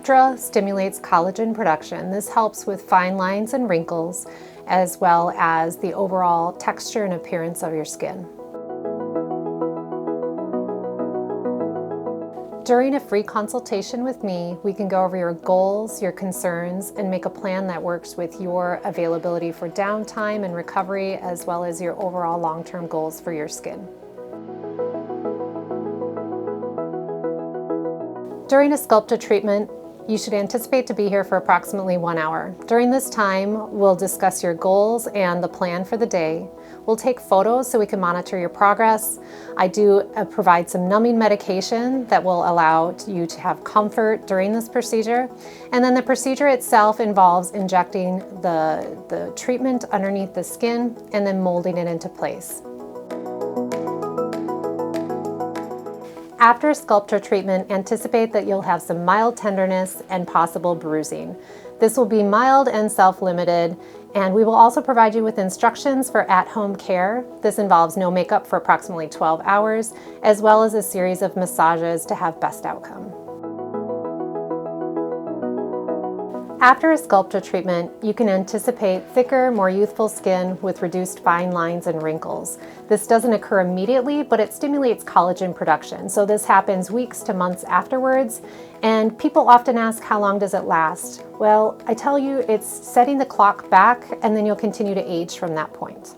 Sculptra stimulates collagen production. This helps with fine lines and wrinkles, as well as the overall texture and appearance of your skin. During a free consultation with me, we can go over your goals, your concerns, and make a plan that works with your availability for downtime and recovery, as well as your overall long-term goals for your skin. During a Sculptra treatment, you should anticipate to be here for approximately 1 hour. During this time, we'll discuss your goals and the plan for the day. We'll take photos so we can monitor your progress. I do provide some numbing medication that will allow you to have comfort during this procedure. And then the procedure itself involves injecting the treatment underneath the skin and then molding it into place. After Sculptra treatment, anticipate that you'll have some mild tenderness and possible bruising. This will be mild and self-limited, and we will also provide you with instructions for at-home care. This involves no makeup for approximately 12 hours, as well as a series of massages to have best outcome. After a Sculptra treatment, you can anticipate thicker, more youthful skin with reduced fine lines and wrinkles. This doesn't occur immediately, but it stimulates collagen production. So this happens weeks to months afterwards. And people often ask, how long does it last? Well, I tell you, it's setting the clock back, and then you'll continue to age from that point.